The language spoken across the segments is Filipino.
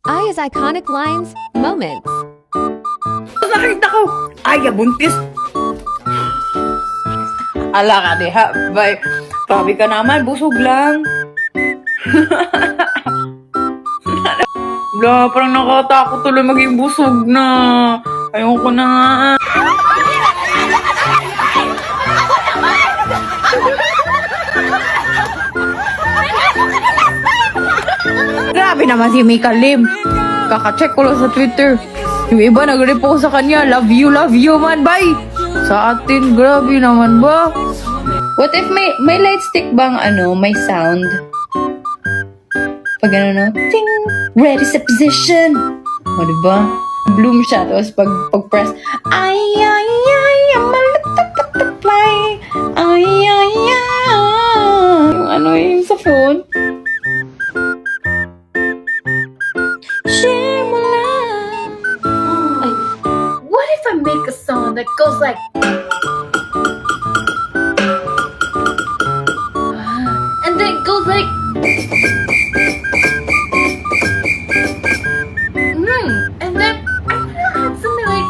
Aya's iconic lines, moments. Nakita ko! Ay, buntis! Ala ka diha, bay. Grabe ka naman, busog lang. Wala, parang nakatakot tuloy maging busog na. Ayoko na nga. Grabe naman si Mika Lim. Kaka-check ko lang sa Twitter. Yung iba nag-repost sa kanya, love you man, bye! Sa atin, grabe naman ba? What if may light stick bang may sound? Pag ting, ready sa position. O, diba? Bloom siya, tapos pag-press, ay, I'm a little butterfly. Ay. Yung sa phone. Share my love. Ay, what if I make a song that goes like, and then it goes like, and then I had something like,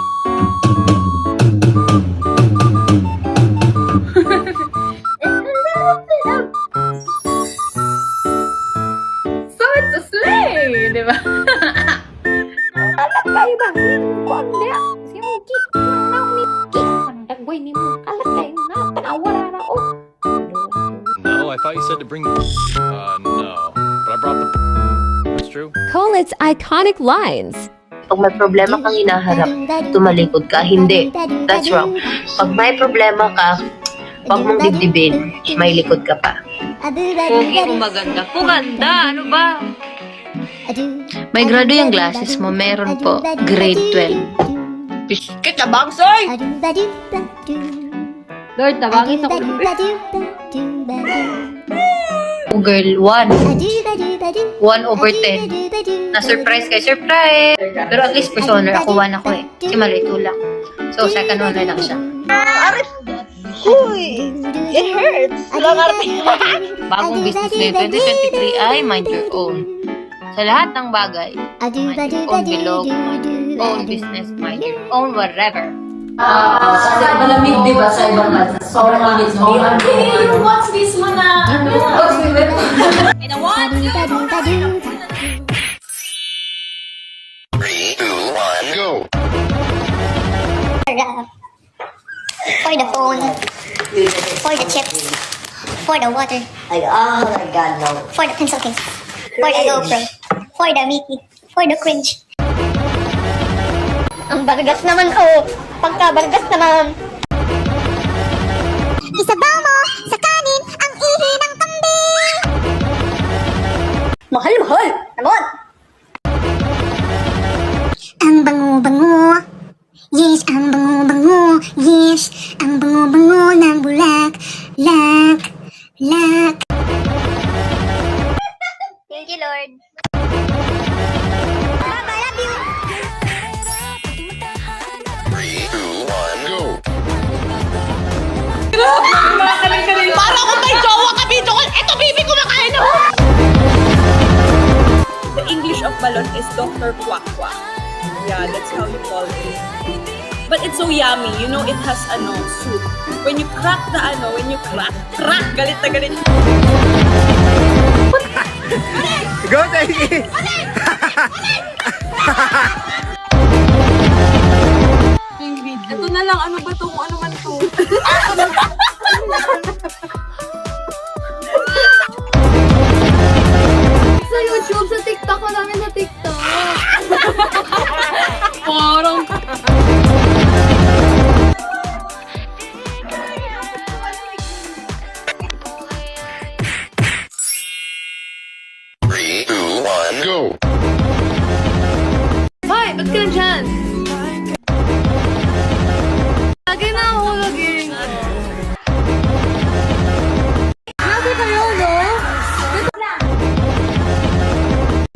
so it's a sleigh, diba? Kalat kayo ba? Kuan dia. Si Miki. Nang Miki. Pandagway ni mo. Kalat kayo na. Tanawara na o. No, I thought you said to bring no. But I brought the That's true. Colet's iconic lines. Pag may problema kang hinaharap, tumalikod ka. Hindi. That's wrong. Pag may problema ka, pag mong dibdibin, may likod ka pa. Pogi kung maganda. Puganda! Ano ba? May grado yung glasses mo. Meron po. Grade 12. Biskit na bangsoy! Lord, tabangin sa Oh, girl, 1. 1/10. Na-surprise kay surprise! Pero at least first honor ako, 1 ako eh. Kasi malito lang. So, second honor lang siya. Uy! It hurts! Bagong business ngayon, 2023 ay mind your own. Sa lahat ng bagay, mind your own bilog, mind your own business, mind your own whatever. Kasi malamig, di ba, sa ibang bansa? Sobrang init no? yung watch this mo na In a one, For the phone, for the chips, for the water, oh my God, no. for the pencil case, for the GoPro, for the Mickey, for the cringe. Ang bargas naman oh! Pagka-bargas naman! Isabaw mo sa kanin ang ihi ng kambing! Mahal! Naman! Ang bango-bango. Yes, ang bango-bango. Yes, ang bango-bango ng bulak. Lak. Thank you, Lord. Mama, I love you. Para kung may jowa ka, video call, eto baby, kumakain na! The English of balon is Dr. Quack Quack. Yeah, that's how you call it. But it's so yummy. You know, it has soup. When you crack galit na galit. Go, Teki! Ito na lang, ano ba to? Kung ano man to? Ba't ka dyan? Lagi na ako, lagi. Lagi kayo, no?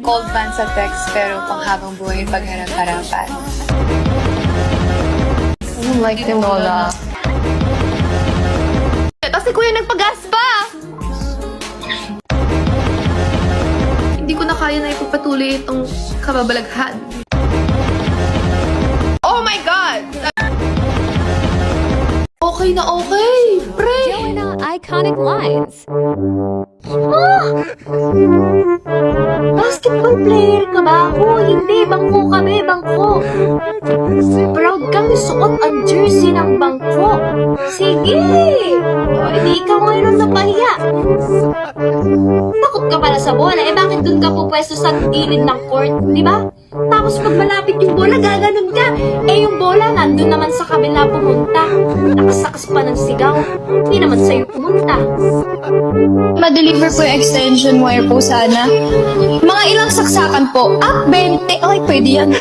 Cold ban sa text pero panghabang buhay yung pagharap-harapan. I don't like tinola. Tapos si Kuya nagpagas pa! Hindi ko na kaya na ipagpatuloy itong kababalaghan. Oh my God! Okay na okay! Pre! Joanna Iconic Lines. Basketball player ka ba? Oo, hindi. Bangko kami, bangko. Proud kami suot ang jersey ng bangko. Sige! O, hindi ikaw ngayon ang napahiya. Takot ka pala sa bola. Eh, bakit dun ka pupwesto sa gilid ng court? Di ba? Tapos pag malapit yung bola, gaganon ka. Eh, yung bola nandun naman sa kabila pumunta. Nakasakas pa ng sigaw. Hindi naman sa'yo pumunta. Ma-deliver po yung extension wire po sana. Mga ilang saksakan po. 20. Okay, pwede yan.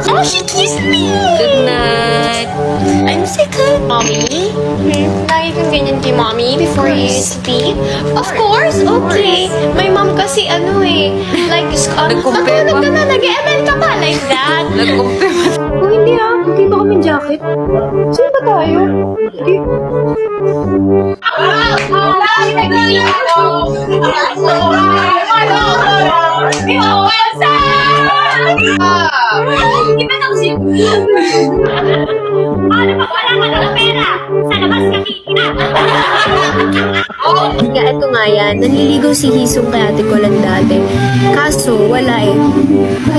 Oh, she kissed me! Good night. I'm sick, Mommy? Lagi kang ganyan kay Mommy before you sleep? Of course, okay. My mom kasi like, natulog ka na, nag-ML ka pa, like that. Oh, hindi Hindi ba kami jacket? Saan ba tayo? Ano pag wala ka ng pera? Sa labas kakikita. Kaya ito nga yan, nanliligaw si Hisong kay Ate Colan dati. Kaso, wala eh.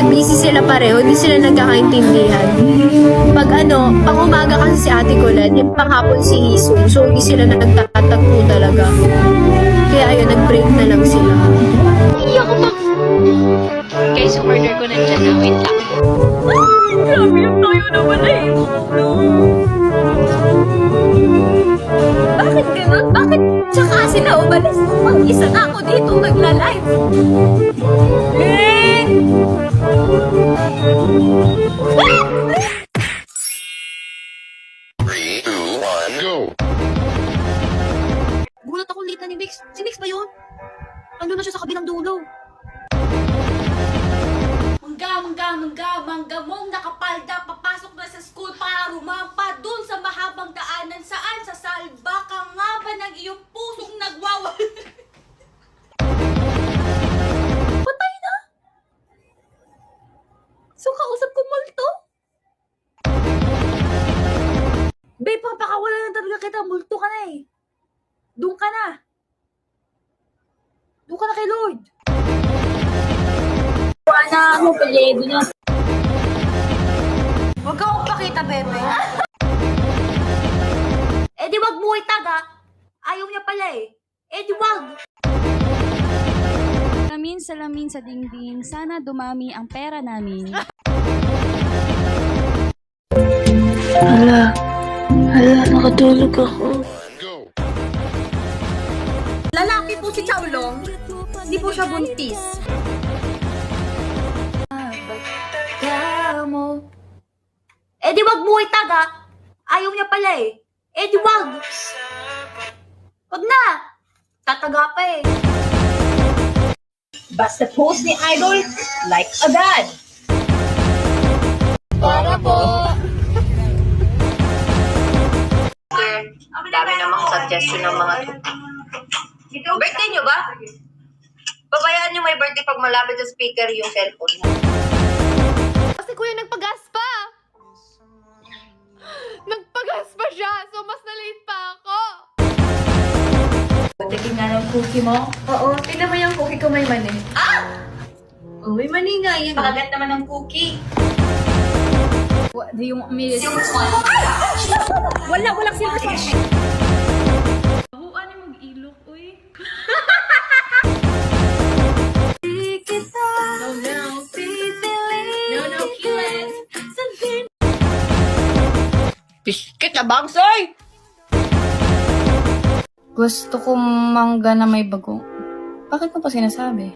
Busy sila pareho, di sila nagkakaintindihan. Pag pang umaga kasi si Ate Colan, yung panghapon si Hisong. So, hindi sila nagtatagpo talaga. Kaya ayun, nag-break na lang sila. Guys, yung order ko nandiyan na. Wait lang. Grabe yung tayo naman eh. Bakit ganun? Bakit tsaka sila umalis? Mag-isa na ako dito nagla-live. Gulat ako late na ni Mix. Si Mix ba yun? Ando na siya sa kabilang dulo. Mangga mong nakapalda, papasok na sa school para rumampa dun sa mahabang daanan saan sa salba ka nga ba ng iyong pusong nagwawa? Patay na? So kausap ko multo? Babe, papakawala na talaga kita, multo ka na eh. Doon ka na. Doon ka na kay Lord. Huwag ka akong pakita, bebe. Eh di wag mo itag, ha? Ayaw niya pala eh. Eh di wag. Salamin sa dingding, sana dumami ang pera namin. Hala, nakatulog ako. Lalaki po si Chowlong. Hindi po siya buntis. Eh di wag mo itag, ha? Ayaw niya pala eh. Eh di wag. Wag na. Tataga pa eh. Basta post ni Idol, like agad. Para po. Ang dami namang suggestion ng mga birthday nyo ba? Babayaan nyo may birthday pag malapit sa speaker yung cellphone. Kasi Kuya nagpagas pa. Nagpagas pa siya, so mas na-late pa ako. Tingin nga ng cookie mo? Oo, tingnan mo yung cookie ko may mani. Oh, may mani nga yan. Pakagat naman ng cookie. What do you want me to Walang silver spoon. Huwag ni mag-ilok, uy. No, kill it. Biskit na bangsoy! Gusto ko mangga na may bagong. Bakit mo pa sinasabi?